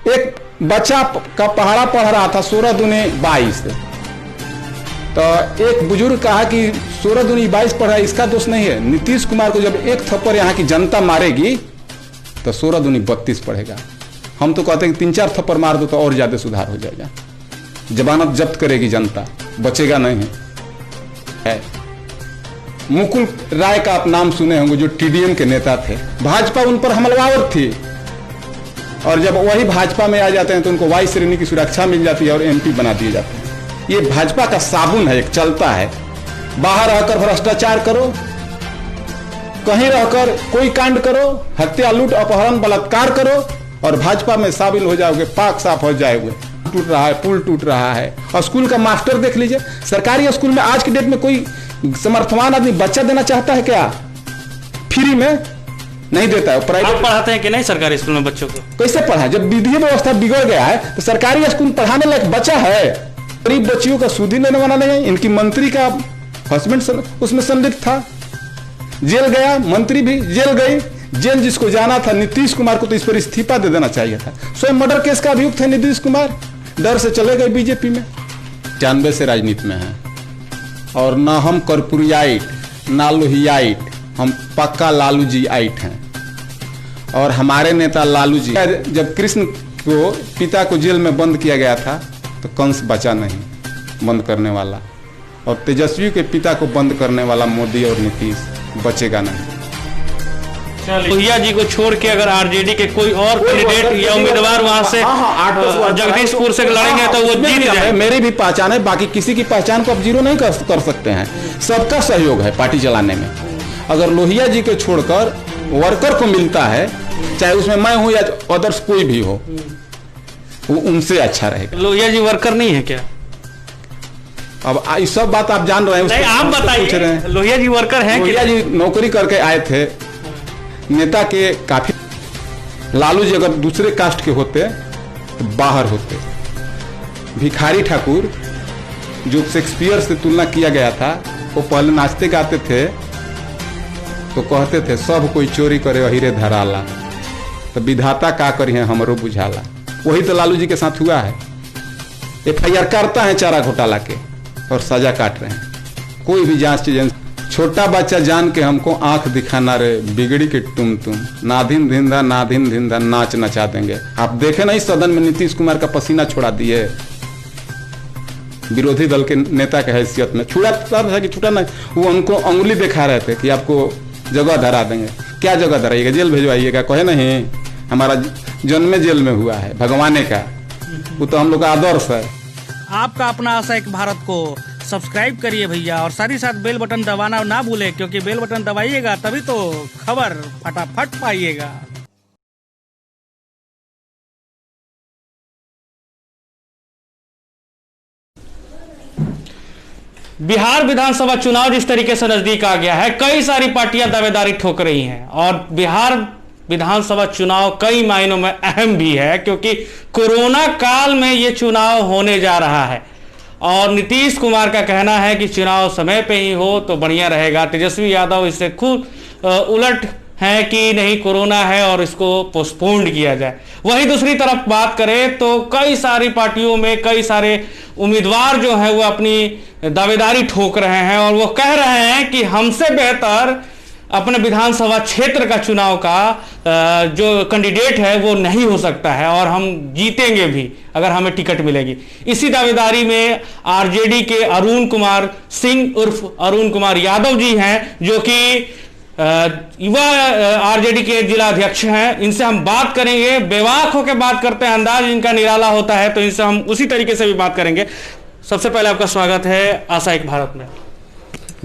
एक बच्चा का पहाड़ा पढ़ रहा था 16 दूनी 22, तो एक बुजुर्ग कहा कि 16 दूनी 22 पढ़ा, इसका दोष नहीं है। नीतीश कुमार को जब एक थप्पड़ यहाँ की जनता मारेगी तो 16 दूनी 32 पढ़ेगा। हम तो कहते हैं कि 3-4 थप्पड़ मार दो तो और ज्यादा सुधार हो जाएगा। जमानत जब्त करेगी जनता, बचेगा नहीं है। मुकुल राय का आप नाम सुने होंगे, जो टीडीएम के नेता थे। भाजपा उन पर हमलावर थी, और जब वही भाजपा में आ जाते हैं तो उनको वाई श्रेणी की सुरक्षा मिल जाती है और एमपी बना दिए जाते हैं। ये भाजपा का साबुन है, एक चलता है। बाहर रहकर भ्रष्टाचार करो, कहीं रहकर कोई कांड करो, हत्या, लूट, अपहरण, बलात्कार करो, और भाजपा में शामिल हो जाओगे, पाक साफ हो जाओगे। टूट रहा है, पुल टूट रहा है। और स्कूल का मास्टर देख लीजिए, सरकारी स्कूल में आज की डेट में कोई समर्थवान आदमी बच्चा देना चाहता है क्या? फ्री में नहीं देता है। प्राइवेट आप पढ़ाते हैं कि नहीं सरकारी स्कूल में बच्चों को? कैसे पढ़ा? जब वित्तीय व्यवस्था बिगड़ गया है तो सरकारी स्कूल पढ़ाने लायक बच्चा है? गरीब बच्चियों का सूदी लेने वाला नहीं है। इनकी मंत्री का हस्बैंड उसमें संलिप्त था, जेल गया, मंत्री भी जेल गई। जेल जिसको जाना था नीतीश कुमार को, तो इस पर इस्तीफा दे देना चाहिए था। स्वयं मर्डर केस का अभियुक्त है नीतीश कुमार, डर से चले गए बीजेपी में। 95 से राजनीति में है, और ना हम कर्पूरियाइट ना लोहियाइट, हम पक्का लालू जी आइट हैं। और हमारे नेता लालू जी, जब कृष्ण को पिता को जेल में बंद किया गया था तो कंस बचा नहीं बंद करने वाला, और तेजस्वी के पिता को बंद करने वाला मोदी और नीतीश बचेगा नहीं। लोहिया जी को छोड़ के अगर आरजेडी के कोई और कैंडिडेट या उम्मीदवार वहां से जगदीशपुर से लड़ेंगे तो वो जीत जाए। मेरी भी पहचान है, बाकी किसी की पहचान को आप जीरो नहीं कर सकते हैं। सबका सहयोग है पार्टी चलाने में। अगर लोहिया जी को छोड़कर वर्कर को मिलता है, चाहे उसमें मैं हूं या अदर्स कोई भी हो, वो उनसे अच्छा रहेगा। लोहिया जी वर्कर नहीं है क्या? अब इस सब बात आप जान रहे हैं, नहीं आप बताइए। लोहिया जी वर्कर हैं? लोहिया जी नौकरी करके आए थे, नेता के काफी। लालू जी अगर दूसरे कास्ट के होते तो बाहर होते। भिखारी ठाकुर जो शेक्सपियर से तुलना किया गया था, वो पहले नाचते गाते थे तो कहते थे सब कोई चोरी करे अहिरे धराला, तो विधाता का करी है हमरो बुझाला। वही तो लालू जी के साथ हुआ है। FIR करता है चारा घोटाला के और सजा काट रहे हैं। कोई भी जांच एजेंसी, छोटा बच्चा जान के हमको आंख दिखाना रे, बिगड़ी के तुम नाधिन धिंदा नाच नचा देंगे। आप देखे नहीं सदन में नीतीश कुमार का पसीना छोड़ा दिए विरोधी दल के नेता के हैसियत में। छुड़ा था कि छुटा नहीं, वो उनको अंगुली दिखा रहे थे कि आपको जगह धरा देंगे। क्या जगह धराइएगा? जेल भेजवाइएगा? कहे नहीं, हमारा जन्म जेल में हुआ है भगवान का, वो तो हम लोग का आदर्श है। आपका अपना आशा एक भारत को सब्सक्राइब करिए भैया, और साथ ही साथ बेल बटन दबाना ना भूले, क्योंकि बेल बटन दबाइएगा तभी तो खबर फटाफट पाइएगा। बिहार विधानसभा चुनाव जिस तरीके से नजदीक आ गया है, कई सारी पार्टियां दावेदारी ठोक रही हैं, और बिहार विधानसभा चुनाव कई मायनों में अहम भी है, क्योंकि कोरोना काल में यह चुनाव होने जा रहा है। और नीतीश कुमार का कहना है कि चुनाव समय पे ही हो तो बढ़िया रहेगा। तेजस्वी यादव इससे खुद उलट है कि नहीं, कोरोना है और इसको पोस्टपोन्ड किया जाए। वहीं दूसरी तरफ बात करें तो कई सारी पार्टियों में कई सारे उम्मीदवार जो हैं वो अपनी दावेदारी ठोक रहे हैं, और वो कह रहे हैं कि हमसे बेहतर अपने विधानसभा क्षेत्र का चुनाव का जो कैंडिडेट है वो नहीं हो सकता है, और हम जीतेंगे भी अगर हमें टिकट मिलेगी। इसी दावेदारी में आरजेडी के अरुण कुमार सिंह उर्फ अरुण कुमार यादव जी हैं, जो कि युवा आरजेडी के जिला अध्यक्ष हैं। इनसे हम बात करेंगे, बेबाक होकर बात करते हैं, अंदाज इनका निराला होता है, तो इनसे हम उसी तरीके से भी बात करेंगे। सबसे पहले आपका स्वागत है आशा एक भारत में।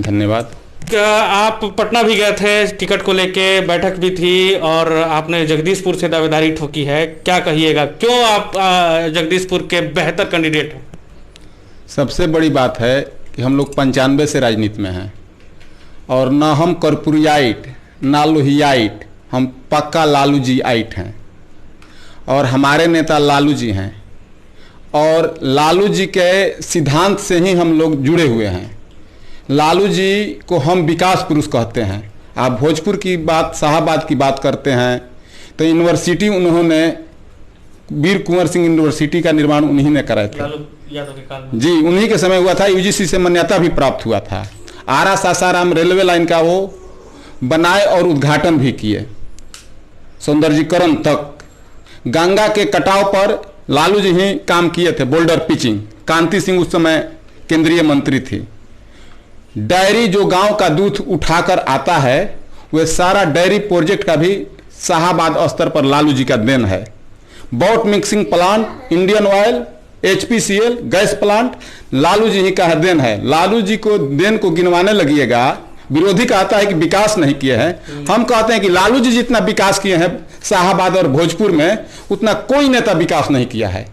धन्यवाद। आप पटना भी गए थे, टिकट को लेके बैठक भी थी, और आपने जगदीशपुर से दावेदारी ठोकी है। क्या कहिएगा, क्यों आप जगदीशपुर के बेहतर कैंडिडेट हैं? सबसे बड़ी बात है कि हम लोग 95 से राजनीति में हैं, और ना हम कर्पूरियाइट ना लोहियाइट, हम पक्का लालू जी आइट हैं। और हमारे नेता लालू जी हैं, और लालू जी के सिद्धांत से ही हम लोग जुड़े हुए हैं। लालू जी को हम विकास पुरुष कहते हैं। आप भोजपुर की बात, शाहाबाद की बात करते हैं तो यूनिवर्सिटी उन्होंने वीर कुंवर सिंह यूनिवर्सिटी का निर्माण उन्हीं ने कराया था। यादव के काल में जी, उन्हीं के समय हुआ था। यूजीसी से मान्यता भी प्राप्त हुआ था। आरा सासाराम रेलवे लाइन का वो बनाए और उद्घाटन भी किए, सौंदर्यीकरण तक। गंगा के कटाव पर लालू जी ही काम किए थे, बोल्डर पिचिंग। कांति सिंह उस समय केंद्रीय मंत्री थी। डेयरी जो गांव का दूध उठाकर आता है, वह सारा डेयरी प्रोजेक्ट का भी शाहाबाद स्तर पर लालू जी का देन है। बोट mixing plant, Indian Oil, HPCL gas plant Lalu ji ही का देन है। लालू जी को देन को गिनवाने लगिएगा, विरोधी कहता है कि विकास नहीं किए हैं। हम कहते हैं कि लालू जी जितना विकास किए हैं शाहाबाद और भोजपुर में, उतना कोई नेता विकास नहीं किया है।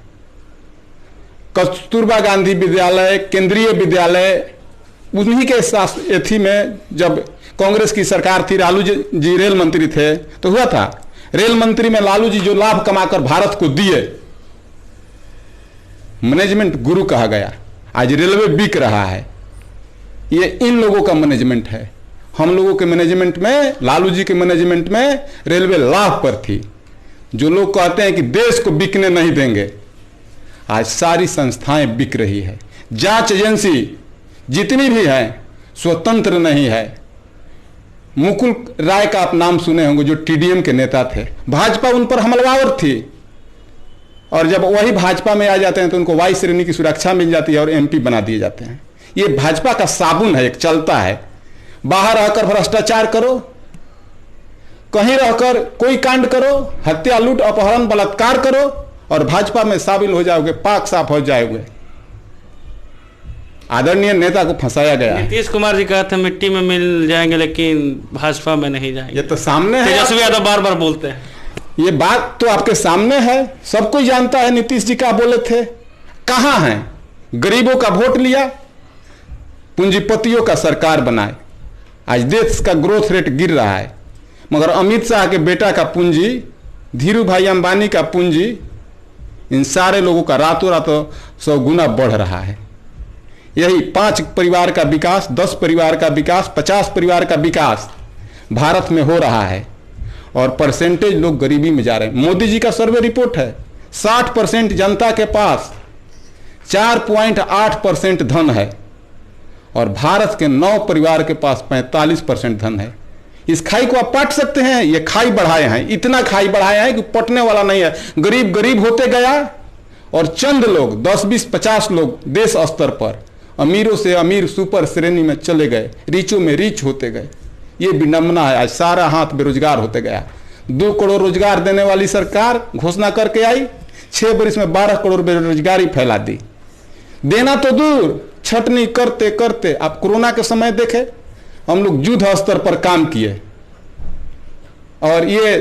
कस्तूरबा गांधी विद्यालय, केंद्रीय विद्यालय, उन्हीं के एथी में जब कांग्रेस की सरकार थी, लालू जी रेल मंत्री थे तो हुआ था। रेल मंत्री में लालू जी जो लाभ कमाकर भारत को दिए, मैनेजमेंट गुरु कहा गया। आज रेलवे बिक रहा है, ये इन लोगों का मैनेजमेंट है। हम लोगों के मैनेजमेंट में, लालू जी के मैनेजमेंट में रेलवे लाभ पर थी। जो लोग कहते हैं कि देश को बिकने नहीं देंगे, आज सारी संस्थाएं बिक रही है। जांच एजेंसी जितनी भी है स्वतंत्र नहीं है। मुकुल राय का आप नाम सुने होंगे, जो TDM के नेता थे। भाजपा उन पर हमलावर थी, और जब वही भाजपा में आ जाते हैं तो उनको वाई श्रेणी की सुरक्षा मिल जाती है और MP बना दिए जाते हैं। ये भाजपा का साबुन है, एक चलता है। बाहर रहकर भ्रष्टाचार करो, कहीं रहकर कोई कांड करो, हत्या, लूट, अपहरण, बलात्कार करो, और भाजपा में शामिल हो जाओगे, पाक साफ हो जाओगे। आदरणीय नेता को फंसाया गया है। नीतीश कुमार जी कहते हैं मिट्टी में मिल जाएंगे लेकिन भाजपा में नहीं जाएंगे। ये तो सामने है, तेजस्वी यादव बार बार बोलते हैं। ये बात तो आपके सामने है, सब कोई जानता है नीतीश जी क्या बोले थे। कहां हैं? गरीबों का वोट लिया, पूंजीपतियों का सरकार बनाए। आज देश का ग्रोथ रेट गिर रहा है, मगर अमित शाह के बेटा का पूंजी, धीरू भाई अंबानी का पूंजी, इन सारे लोगों का रातों रात 100 गुना बढ़ रहा है। यही 5 परिवार का विकास, 10 परिवार का विकास, 50 परिवार का विकास भारत में हो रहा है, और परसेंटेज लोग गरीबी में जा रहे हैं। मोदी जी का सर्वे रिपोर्ट है, 60% जनता के पास 4.8% धन है, और भारत के 9 परिवार के पास 45% धन है। इस खाई को आप पाट सकते हैं। ये खाई बढ़ाए हैं, इतना खाई बढ़ाए हैं कि पटने वाला नहीं है। गरीब गरीब होते गया, और चंद लोग 10, 20, 50 लोग देश स्तर पर अमीरों से अमीर सुपर श्रेणी में चले गए, रिचों में रिच होते गए। ये विडंबना है। आज सारा हाथ बेरोजगार होते गया। 2 करोड़ रोजगार देने वाली सरकार घोषणा करके आई, 6 वर्ष में 12 करोड़ बेरोजगारी फैला दी। देना तो दूर, छटनी करते करते आप कोरोना के समय देखे, हम लोग युद्ध स्तर पर काम किए, और ये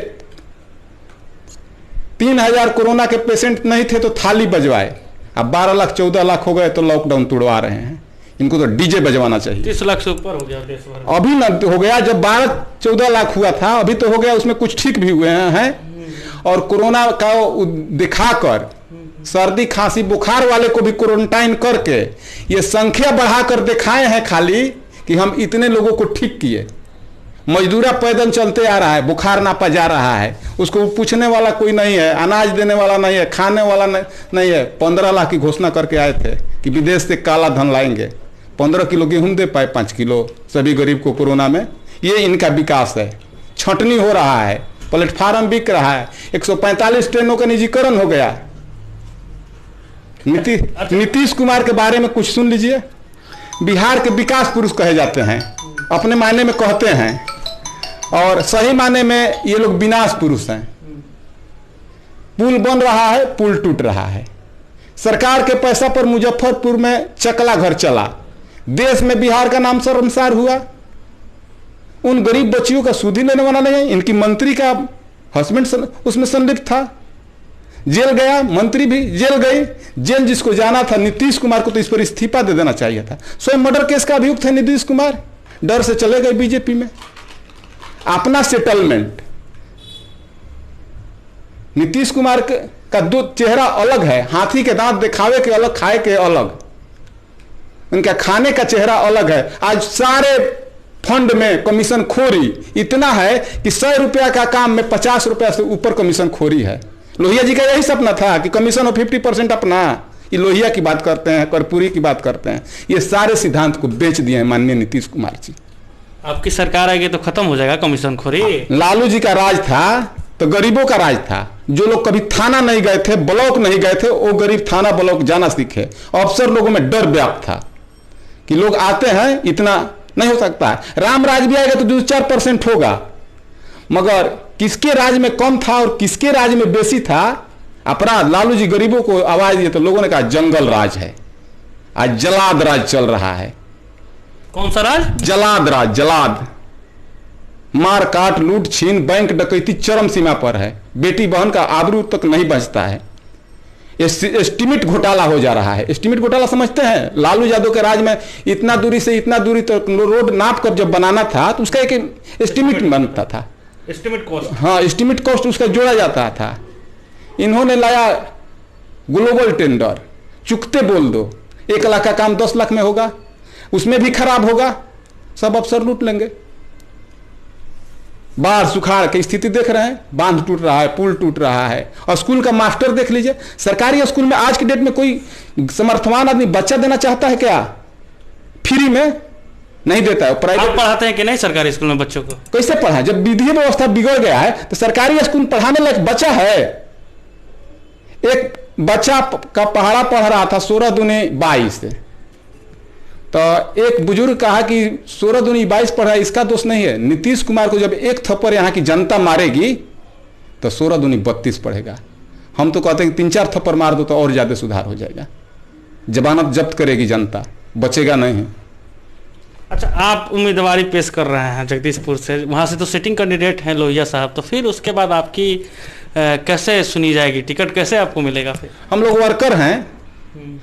3000 कोरोना के पेशेंट नहीं थे तो थाली बजवाए। अब 12 लाख 14 लाख हो गए तो लॉकडाउन तोड़वा रहे हैं। इनको तो डीजे बजवाना चाहिए। 30 लाख से ऊपर हो गया देश भर। अभी न हो गया, जब 12-14 लाख हुआ था, अभी तो हो गया। उसमें कुछ ठीक भी हुए हैं। और कोरोना का दिखाकर सर्दी खांसी बुखार वाले को भी क्वारंटाइन करके ये संख्या बढ़ाकर दिखाए हैं खाली कि हम इतने लोगों को ठीक किए। मजदूरा पैदल चलते आ रहा है, बुखार नापा जा रहा है, उसको पूछने वाला कोई नहीं है, अनाज देने वाला नहीं है, खाने वाला नहीं है। 15 लाख की घोषणा करके आए थे कि विदेश से काला धन लाएंगे। 15 किलो गेहूं दे पाए, 5 किलो सभी गरीब को कोरोना में। ये इनका विकास है। छंटनी हो रहा है, प्लेटफार्म बिक रहा है, 145 ट्रेनों का निजीकरण हो गया। नीतीश कुमार के बारे में कुछ सुन लीजिए। बिहार के विकास पुरुष कहे जाते हैं, अपने मायने में कहते हैं, और सही मायने में ये लोग विनाश पुरुष हैं। पुल बन रहा है, पुल टूट रहा है। सरकार के पैसा पर मुजफ्फरपुर में चकला घर चला, देश में बिहार का नाम शर्मसार हुआ। उन गरीब बच्चियों का सूद ही लेने वाला नहीं है। इनकी मंत्री का हस्बैंड उसमें संलिप्त था, जेल गया, मंत्री भी जेल गई। जेल जिसको जाना था नीतीश कुमार को, तो इस पर इस्तीफा दे देना चाहिए था। स्वयं मर्डर केस का अभियुक्त है नीतीश कुमार, डर से चले गए बीजेपी में। अपना सेटलमेंट। नीतीश कुमार का 2 चेहरा अलग है, हाथी के दांत दिखावे के अलग, खाए के अलग। उनका खाने का चेहरा अलग है। आज सारे फंड में कमीशन खोरी इतना है कि 100 रुपया का काम में 50 रुपया से ऊपर कमीशन खोरी है। लोहिया जी का यही सपना था कि कमीशन और 50% अपना। ये लोहिया की बात करते हैं, कर्पूरी की बात करते हैं, ये सारे सिद्धांत को बेच दिए हैं माननीय नीतीश कुमार जी। आपकी सरकार आएगी तो खत्म हो जाएगा कमीशन खोरी। लालू जी का राज था तो गरीबों का राज था। जो लोग कभी थाना नहीं गए थे, ब्लॉक नहीं गए थे, वो गरीब थाना ब्लॉक जाना सीखे। अफसर लोगों में डर व्याप्त था कि लोग आते हैं, इतना नहीं हो सकता है। राम राज भी आएगा तो 2-4% होगा, मगर किसके राज में कम था और किसके राज में बेसी था अपराध। लालू जी गरीबों को आवाज दिए तो लोगों ने कहा जंगल राज है। आज जलाद राज चल रहा है। कौन सा राज? जलाद राज। जलाद, मार काट लूट छीन बैंक डकैती चरम सीमा पर है। बेटी बहन का आबरू तक नहीं बचता है। एस्टीमेट घोटाला हो जा रहा है। एस्टीमेट घोटाला समझते हैं? लालू यादव के राज में इतना दूरी से इतना दूरी तक रोड नाप कर जब बनाना था तो उसका एक एस्टीमेट बनता था। Estimate cost. हाँ, एस्टीमेट कॉस्ट उसका जोड़ा जाता था। इन्होंने लाया ग्लोबल टेंडर, चुकते बोल दो, 1 लाख का काम 10 लाख में होगा, उसमें भी खराब होगा, सब अफसर लूट लेंगे। बाढ़ सुखाड़ की स्थिति देख रहे हैं, बांध टूट रहा है, पुल टूट रहा है। और स्कूल का मास्टर देख लीजिए, सरकारी स्कूल में आज की डेट में कोई समर्थवान आदमी बच्चा देना चाहता है क्या? फ्री में नहीं देता है। प्राइवेट पढ़ाते हैं कि नहीं सरकारी स्कूल में बच्चों को? कैसे पढ़ाएं जब विधि व्यवस्था बिगड़ गया है? तो सरकारी स्कूल पढ़ाने लायक बच्चा है? एक बच्चा का पहाड़ा पढ़ रहा था 16 दूनी 22, तो एक बुजुर्ग कहा कि 16 दूनी 22 पढ़ा, इसका दोष नहीं है। नीतीश कुमार को जब एक थप्पड़ यहाँ की जनता मारेगी तो 16 दूनी 32 पढ़ेगा। हम तो कहते हैं कि 3-4 थप्पड़ मार दो तो और ज्यादा सुधार हो जाएगा। जमानत जब्त करेगी जनता, बचेगा नहीं। अच्छा, आप उम्मीदवारी पेश कर रहे हैं जगदीशपुर से, वहाँ से तो सिटिंग कैंडिडेट हैं लोहिया साहब, तो फिर उसके बाद आपकी कैसे सुनी जाएगी? टिकट कैसे आपको मिलेगा? फिर हम लोग वर्कर हैं,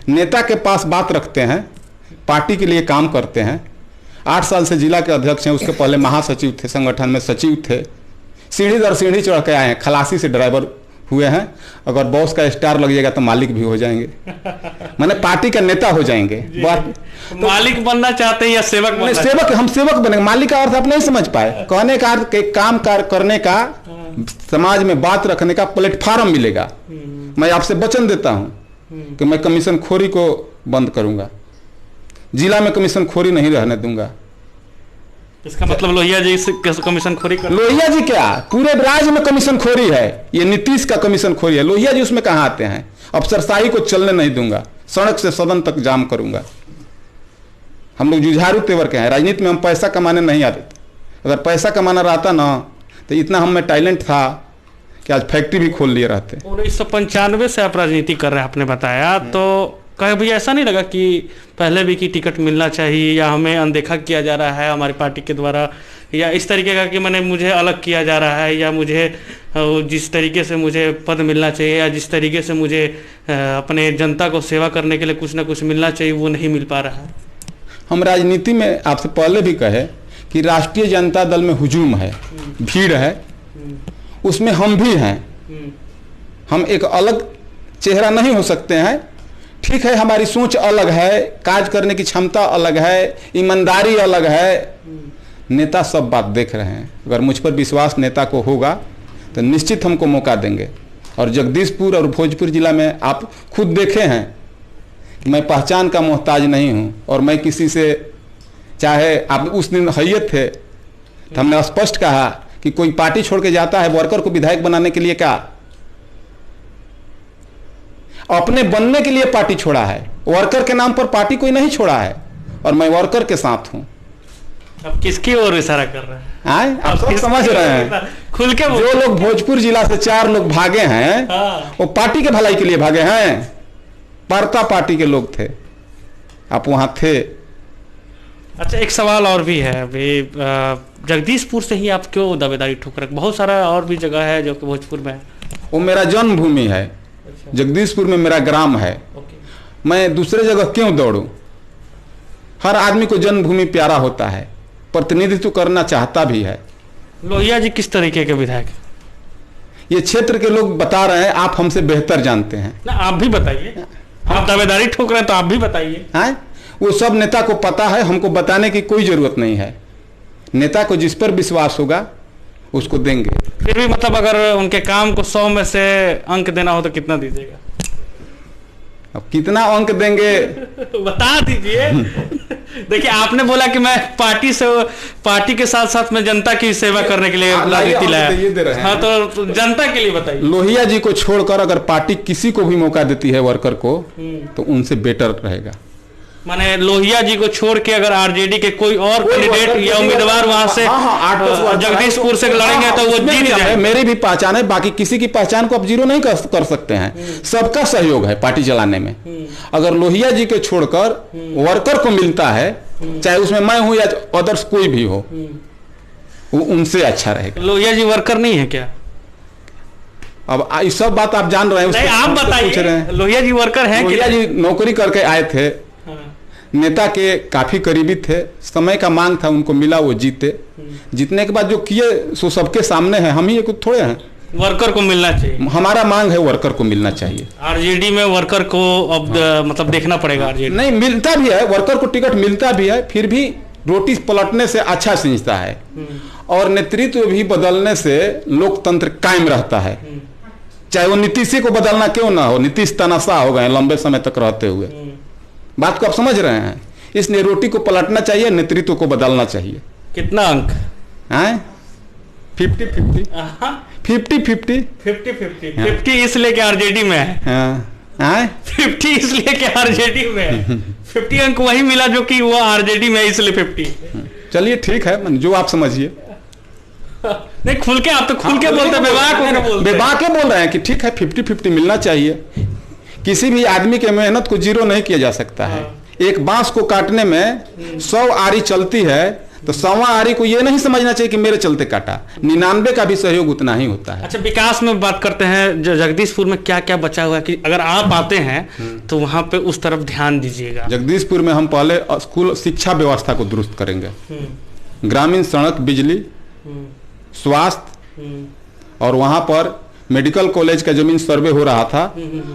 नेता के पास बात रखते हैं, पार्टी के लिए काम करते हैं। 8 साल से जिला के अध्यक्ष हैं, उसके पहले महासचिव थे, संगठन में सचिव थे। सीढ़ी दर सीढ़ी चढ़ के आए हैं, खलासी से ड्राइवर हुए हैं। अगर बॉस का स्टार लग जाएगा तो मालिक भी हो जाएंगे, माने पार्टी का नेता हो जाएंगे। तो मालिक बनना चाहते हैं या सेवक बनना? सेवक, हम सेवक बनेंगे। मालिक का अर्थ आप नहीं समझ पाए। कहने का अर्थ काम करने का, समाज में बात रखने का प्लेटफार्म मिलेगा। मैं आपसे वचन देता हूं कि मैं कमीशन खोरी को बंद करूंगा, जिला में कमीशन खोरी नहीं रहने दूंगा। इसका मतलब लोहिया जी कमीशन खोरी कर? लोहिया जी क्या, पूरे राज्य में कमीशन खोरी है। ये नीतीश का कमीशन खोरी है, लोहिया जी उसमें कहां आते हैं? अफसरशाही को चलने नहीं दूंगा, सड़क से सदन तक जाम करूंगा। हम लोग जुझारू तेवर के हैं, राजनीति में हम पैसा कमाने नहीं आते। अगर पैसा कमाना रहता ना तो इतना हम में टैलेंट था कि आज फैक्ट्री भी खोल लिए रहते। 1995 से आप राजनीति कर रहे हैं, आपने बताया, तो कभी ऐसा नहीं लगा कि पहले भी की टिकट मिलना चाहिए या हमें अनदेखा किया जा रहा है हमारी पार्टी के द्वारा, या इस तरीके का कि मैंने मुझे अलग किया जा रहा है, या मुझे जिस तरीके से मुझे पद मिलना चाहिए या जिस तरीके से मुझे अपने जनता को सेवा करने के लिए कुछ ना कुछ मिलना चाहिए वो नहीं मिल पा रहा है? हम राजनीति में आपसे पहले भी कहे कि राष्ट्रीय जनता दल में हुजूम है, भीड़ है, उसमें हम भी हैं। हम एक अलग चेहरा नहीं हो सकते हैं। ठीक है, हमारी सोच अलग है, काज करने की क्षमता अलग है, ईमानदारी अलग है। नेता सब बात देख रहे हैं। अगर मुझ पर विश्वास नेता को होगा तो निश्चित हमको मौका देंगे। और जगदीशपुर और भोजपुर जिला में आप खुद देखे हैं कि मैं पहचान का मोहताज नहीं हूं। और मैं किसी से, चाहे आप उस दिन हैयत थे तो हमने स्पष्ट कहा कि कोई पार्टी छोड़ के जाता है वर्कर को विधायक बनाने के लिए, क्या अपने बनने के लिए पार्टी छोड़ा है? वर्कर के नाम पर पार्टी कोई नहीं छोड़ा है। और मैं वर्कर के साथ हूं। अब किसकी ओर इशारा कर रहे हैं? आप सब समझ रहे हैं। खुल के जो लोग भोजपुर जिला से 4 लोग भागे हैं, वो पार्टी के भलाई के लिए भागे हैं। वार्ता पार्टी के लोग थे, आप वहां थे। अच्छा, एक सवाल और भी है। अभी जगदीशपुर से ही आप क्यों दावेदारी ठोक रहे? बहुत सारा और भी जगह है जो कि भोजपुर में है। वो मेरा जन्मभूमि है। जगदीशपुर में मेरा ग्राम है। मैं दूसरे जगह क्यों दौड़ूं? हर आदमी को जन्मभूमि प्यारा होता है, प्रतिनिधित्व करना चाहता भी है। लोहिया जी किस तरीके के विधायक? ये क्षेत्र के लोग बता रहे हैं, आप हमसे बेहतर जानते हैं ना। आप भी बताइए। आप दावेदारी ठोक रहे हैं तो आप भी बताइए। वो सब नेता को पता है, हमको बताने की कोई जरूरत नहीं है। नेता को जिस पर विश्वास होगा उसको देंगे। फिर भी मतलब अगर उनके काम को 100 में से अंक देना हो तो कितना दीजिएगा? अब कितना अंक देंगे बता दीजिए। देखिए, आपने बोला कि मैं पार्टी के साथ साथ मैं जनता की सेवा करने के लिए राजनीति लाया। हाँ, तो जनता के लिए बताइए। लोहिया जी को छोड़कर अगर पार्टी किसी को भी मौका देती है वर्कर को, तो उनसे बेटर रहेगा। माने लोहिया जी को छोड़ के अगर आरजेडी के कोई और कैंडिडेट या उम्मीदवार वहां से जगदीशपुर से लड़ेंगे तो वो जीत जाए। मेरी भी पहचान है, बाकी किसी की पहचान को आप जीरो नहीं कर सकते हैं। सबका सहयोग है पार्टी चलाने में। अगर लोहिया जी के छोड़कर वर्कर को मिलता है, चाहे उसमें मैं हूं या अदर्स कोई भी हो, वो उनसे अच्छा रहेगा। लोहिया जी वर्कर नहीं है क्या? अब ये सब बात आप जान रहे हैं। नहीं, आप बताइए, लोहिया जी वर्कर हैं? लोहिया जी नौकरी करके आए थे, नेता के काफी करीबी थे, समय का मांग था, उनको मिला, वो जीते। जीतने के बाद जो किए सो सबके सामने है, हम ही एक थोड़े हैं। वर्कर को मिलना चाहिए, हमारा मांग है, वर्कर को मिलना चाहिए। आरजेडी में वर्कर को अब मतलब देखना पड़ेगा। आरजेडी नहीं मिलता भी है, वर्कर को टिकट मिलता भी है, फिर भी रोटी पलटने से अच्छा समझता है, और नेतृत्व भी बदलने से लोकतंत्र कायम रहता है। चाहे वो नीतीश को बदलना क्यों ना हो, नीतीश तनाशा हो गए लंबे समय तक रहते हुए। बात को आप समझ रहे हैं? इसलिए रोटी को पलटना चाहिए, नेतृत्व को बदलना चाहिए। कितना अंक है? 50-50 50 इसलिए कि आरजेडी में है। 50 इसलिए कि आरजेडी में है। 50 अंक वही मिला जो कि वो आरजेडी में, इसलिए 50। चलिए ठीक है, जो आप समझिए। नहीं, खुल के आप तो खुल के बोलते, बेबाक के बोल रहे हैं कि ठीक है 50-50 मिलना चाहिए। किसी भी आदमी के मेहनत को जीरो नहीं किया जा सकता है। एक बांस को काटने में 100 आरी चलती है, तो 100वां आरी को यह नहीं समझना चाहिए कि मेरे चलते काटा। 99 का भी सहयोग उतना ही होता है। अच्छा, विकास में बात करते हैं। जगदीशपुर में क्या क्या बचा हुआ है कि अगर आप आते हैं तो वहां पे उस तरफ ध्यान दीजिएगा। जगदीशपुर में हम पहले स्कूल शिक्षा व्यवस्था को दुरुस्त करेंगे, ग्रामीण सड़क, बिजली, स्वास्थ्य, और वहां पर मेडिकल कॉलेज का जमीन सर्वे हो रहा था।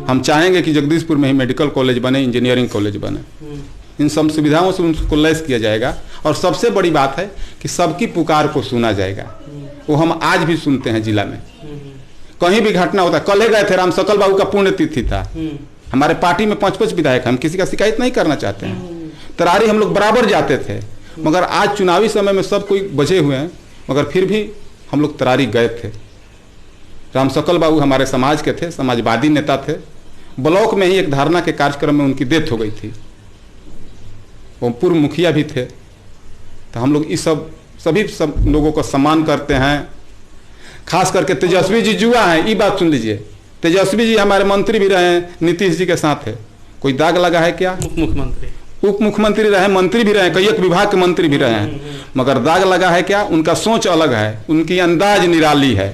हम चाहेंगे कि जगदीशपुर में ही मेडिकल कॉलेज बने, इंजीनियरिंग कॉलेज बने। इन सब सुविधाओं से उनको लैस किया जाएगा। और सबसे बड़ी बात है कि सबकी पुकार को सुना जाएगा। वो हम आज भी सुनते हैं जिला में, कहीं भी घटना होता है। कल ही गए थे, राम सकल बाबू का पुण्यतिथि था। हमारे पार्टी में 5-5 विधायक, हम किसी का शिकायत नहीं करना चाहते हैं। तरारी हम लोग बराबर जाते थे, मगर आज चुनावी समय में सब कोई बचे हुए हैं, मगर फिर भी हम लोग तरारी गए थे। राम सकल बाबू हमारे समाज के थे, समाजवादी नेता थे। ब्लॉक में ही एक धारणा के कार्यक्रम में उनकी डेथ हो गई थी। वो पूर्व मुखिया भी थे। तो हम लोग इस सभी लोगों का सम्मान करते हैं। खास करके तेजस्वी जी जुआ हैं, ये बात सुन लीजिए। तेजस्वी जी हमारे मंत्री भी रहे हैं, नीतीश जी के साथ है। कोई दाग लगा है क्या? मुख्यमंत्री, उप मुख्यमंत्री रहे, मंत्री भी रहे, कई एक विभाग के मंत्री भी रहे हैं, मगर दाग लगा है क्या? उनका सोच अलग है, उनकी अंदाज निराली है।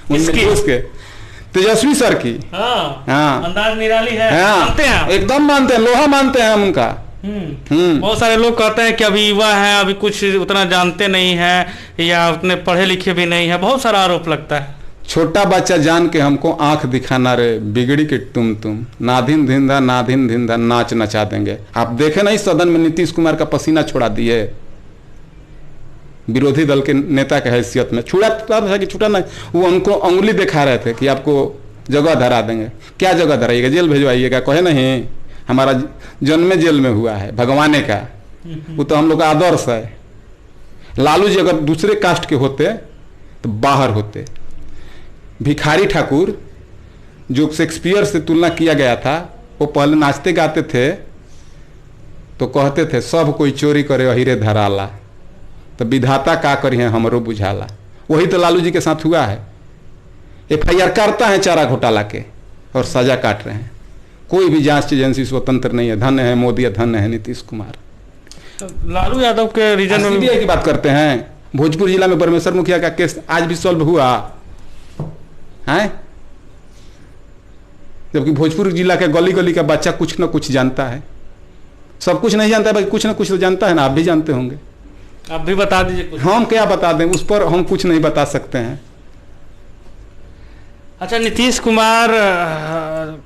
उसके तेजस्वी सर की अंदाज निराली है। मानते हैं, एकदम मानते हैं, लोहा मानते हैं हम उनका। बहुत सारे लोग कहते हैं कि अभी युवा है, अभी कुछ उतना जानते नहीं है, या उतने पढ़े लिखे भी नहीं है। बहुत सारा आरोप लगता है। छोटा बच्चा जान के हमको आंख दिखाना रे, बिगड़ी के तुम नाधिन धिंदा नाधिन धिंदा नाच नचा देंगे। आप देखे नहीं सदन में नीतीश कुमार का पसीना छोड़ा दिए, विरोधी दल के नेता के हैसियत में छुड़ा था कि छुटा नहीं। वो उनको अंगुली दिखा रहे थे कि आपको जगह धरा देंगे। क्या जगह धराइएगा? जेल भेजवाइएगा? कहे नहीं, हमारा जन्म जेल में हुआ है भगवाने का। वो तो हम लोग का आदर्श है। लालू जी अगर दूसरे कास्ट के होते तो बाहर होते। भिखारी ठाकुर जो शेक्सपियर से तुलना किया गया था, वो पहले नाचते गाते थे तो कहते थे सब कोई चोरी करे अहिरे धराला, तो विधाता का करी है हमरो बुझाला। वही तो लालू जी के साथ हुआ है। FIR करता है चारा घोटाला के और सजा काट रहे हैं। कोई भी जांच एजेंसी स्वतंत्र नहीं है। धन्य है मोदी, धन्य है नीतीश कुमार। लालू यादव के रीजन में CBI की बात करते हैं। भोजपुर जिला में परमेश्वर मुखिया का केस आज भी सॉल्व हुआ है, जबकि भोजपुर जिला के गली गली का बच्चा कुछ न कुछ जानता है। सब कुछ नहीं जानता है, कुछ न कुछ तो जानता है ना। आप भी जानते होंगे। आप भी बता दीजिए कुछ। हम क्या बता दें, उस पर हम कुछ नहीं बता सकते हैं। अच्छा, नीतीश कुमार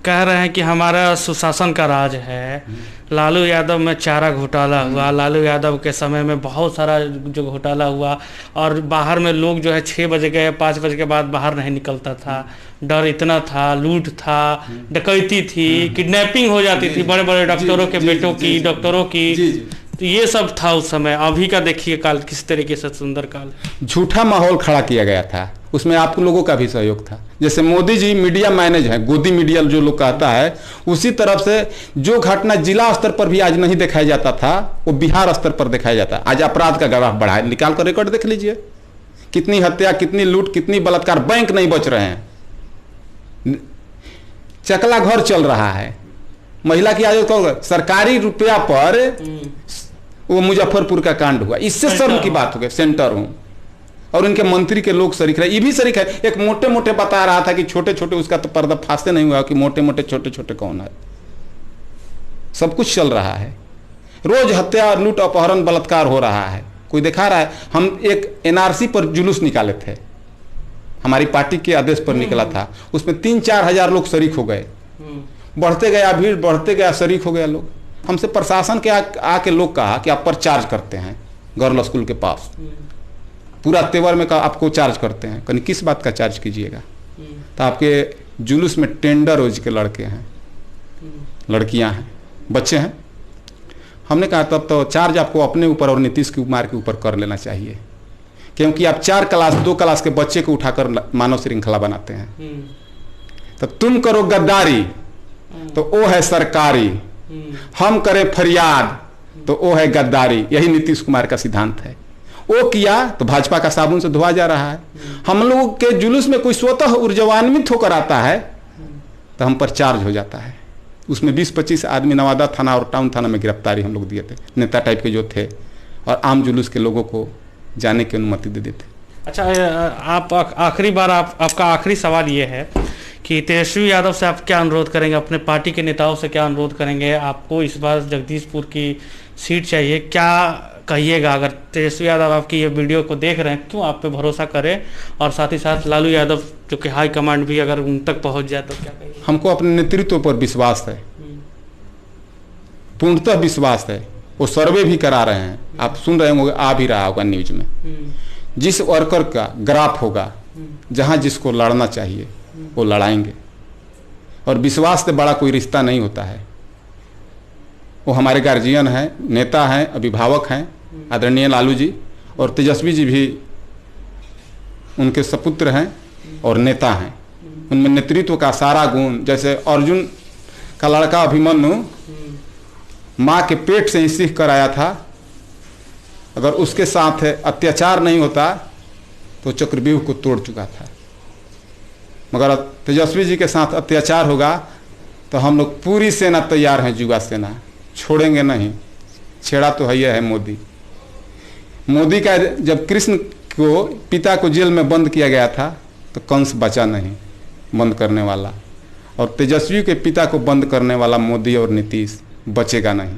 कह रहे हैं कि हमारा सुशासन का राज है। लालू यादव में चारा घोटाला हुआ, लालू यादव के समय में बहुत सारा जो घोटाला हुआ, और बाहर में लोग जो है 6 बजे गए 5 बजे के बाद बाहर नहीं निकलता था, डर इतना था, लूट था, डकैती थी, किडनैपिंग हो जाती थी बड़े बड़े डॉक्टरों के बेटों की, डॉक्टरों की। तो ये सब था उस समय। अभी का देखिए काल किस तरीके से सुंदर काल। झूठा माहौल खड़ा किया गया था, उसमें आप लोगों का भी सहयोग था। जैसे मोदी जी मीडिया मैनेज है, गोदी मीडिया जो लोग कहता है, उसी तरफ से जो घटना जिला स्तर पर भी आज नहीं दिखाया जाता था वो बिहार स्तर पर दिखाया जाता है। आज अपराध का ग्राफ बढ़ा है, निकाल कर रिकॉर्ड देख लीजिए, कितनी हत्या, कितनी लूट, कितनी बलात्कार, बैंक नहीं बच रहे हैं, चकला घर चल रहा है। महिला की आज सरकारी रुपया पर वो मुजफ्फरपुर का कांड हुआ, इससे शर्म की बात हो गई। सेंटर हूं और उनके मंत्री के लोग शरीक रहे, ये भी शरीक है। एक मोटे मोटे बता रहा था कि छोटे छोटे, उसका तो पर्दा फांसे नहीं हुआ कि मोटे मोटे छोटे छोटे कौन है। सब कुछ चल रहा है, रोज हत्या, लूट, अपहरण, बलात्कार हो रहा है, कोई दिखा रहा है। हम एक एनआरसी पर जुलूस निकाले थे, हमारी पार्टी के आदेश पर निकला था, उसमें 3-4 हजार लोग शरीक हो गए। बढ़ते गया भीड़, बढ़ते गया, शरीक हो गया लोग। हमसे प्रशासन के आके लोग कहा कि आप पर चार्ज करते हैं, गर्ल स्कूल के पास पूरा तेवर में कहा आपको चार्ज करते हैं। कहीं किस बात का चार्ज कीजिएगा? तो आपके जुलूस में टेंडर रोज के लड़के हैं, लड़कियां हैं, बच्चे हैं। हमने कहा तब तो चार्ज आपको अपने ऊपर और नीतीश कुमार के ऊपर कर लेना चाहिए, क्योंकि आप 2 क्लास के बच्चे को उठाकर मानव श्रृंखला बनाते हैं। तो तुम करो गद्दारी तो वो है सरकारी, हम करें फरियाद तो वो है गद्दारी। यही नीतीश कुमार का सिद्धांत है। वो किया तो भाजपा का साबुन से धोआ जा रहा है। हम लोग के जुलूस में कोई स्वतः ऊर्जान्वित होकर आता है तो हम पर चार्ज हो जाता है। उसमें 20-25 आदमी नवादा थाना और टाउन थाना में गिरफ्तारी हम लोग दिए थे, नेता टाइप के जो थे, और आम जुलूस के लोगों को जाने की अनुमति दे देते। अच्छा, आप आखिरी बार आपका आखिरी सवाल ये है कि तेजस्वी यादव से आप क्या अनुरोध करेंगे, अपने पार्टी के नेताओं से क्या अनुरोध करेंगे? आपको इस बार जगदीशपुर की सीट चाहिए, क्या कहिएगा? अगर तेजस्वी यादव आपकी ये वीडियो को देख रहे हैं, क्यों आप पे भरोसा करें? और साथ ही साथ लालू यादव जो कि हाई कमांड भी अगर उन तक पहुंच जाए तो क्या कहिए? हमको अपने नेतृत्व पर विश्वास है, पूर्णतः विश्वास है। वो सर्वे भी करा रहे हैं, आप सुन रहे होंगे, आ भी रहा होगा न्यूज में। जिस वर्कर का ग्राफ होगा, जहां जिसको लड़ना चाहिए वो लड़ाएंगे, और विश्वास से बड़ा कोई रिश्ता नहीं होता है। वो हमारे गार्जियन हैं, नेता हैं, अभिभावक हैं, आदरणीय लालू जी, और तेजस्वी जी भी उनके सपुत्र हैं और नेता हैं। उनमें नेतृत्व का सारा गुण, जैसे अर्जुन का लड़का अभिमन्यु माँ के पेट से ही सीख कर आया था, अगर उसके साथ अत्याचार नहीं होता तो चक्रव्यूह को तोड़ चुका था। मगर तेजस्वी जी के साथ अत्याचार होगा तो हम लोग पूरी सेना तैयार हैं, युवा सेना, छोड़ेंगे नहीं। छेड़ा तो है मोदी। मोदी का जब कृष्ण को, पिता को जेल में बंद किया गया था तो कंस बचा नहीं बंद करने वाला, और तेजस्वी के पिता को बंद करने वाला मोदी और नीतीश बचेगा नहीं।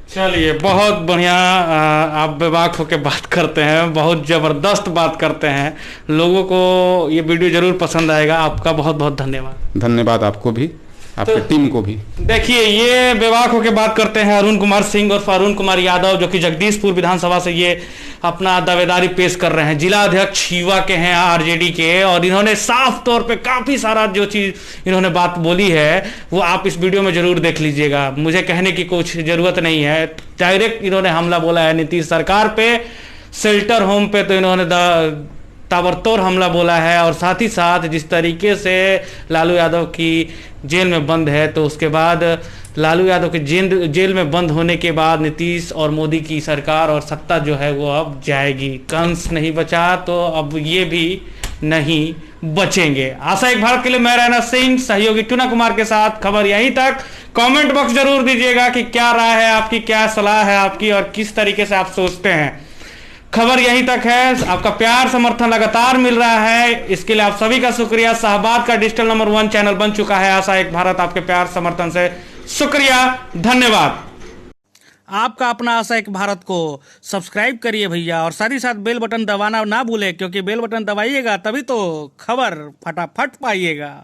चलिए, बहुत बढ़िया। आप बेबाक होकर बात करते हैं, बहुत ज़बरदस्त बात करते हैं, लोगों को ये वीडियो जरूर पसंद आएगा। आपका बहुत बहुत धन्यवाद। धन्यवाद आपको भी, आपके टीम को भी। देखिए, ये बेबाक होकर बात करते हैं अरुण कुमार सिंह और अरुण कुमार यादव, जो कि जगदीशपुर विधानसभा से ये अपना दावेदारी पेश कर रहे हैं। जिला अध्यक्ष युवा के हैं, आरजेडी के, और इन्होंने साफ तौर पे काफ़ी सारा जो चीज़ इन्होंने बात बोली है वो आप इस वीडियो में ज़रूर देख लीजिएगा। मुझे कहने की कुछ ज़रूरत नहीं है, डायरेक्ट इन्होंने हमला बोला है नीतीश सरकार पे, शेल्टर होम पे तो इन्होंने ताबड़तोड़ हमला बोला है, और साथ ही साथ जिस तरीके से लालू यादव की जेल में बंद है, तो उसके बाद लालू यादव के जेल में बंद होने के बाद नीतीश और मोदी की सरकार और सत्ता जो है वो अब जाएगी। कंस नहीं बचा तो अब ये भी नहीं बचेंगे। आशा एक भारत के लिए मैं रैना सिंह, सहयोगी टूना कुमार के साथ। खबर यहीं तक। कमेंट बॉक्स जरूर दीजिएगा कि क्या राय है आपकी, क्या सलाह है आपकी, और किस तरीके से आप सोचते हैं। खबर यहीं तक है। आपका प्यार समर्थन लगातार मिल रहा है, इसके लिए आप सभी का शुक्रिया। शाहबाद का डिजिटल नंबर 1 चैनल बन चुका है आशा एक भारत। आपके प्यार समर्थन से शुक्रिया, धन्यवाद। आपका अपना आशा एक भारत को सब्सक्राइब करिए भैया, और साथ ही साथ बेल बटन दबाना ना भूलें, क्योंकि बेल बटन दबाइएगा तभी तो खबर फटाफट पाइएगा।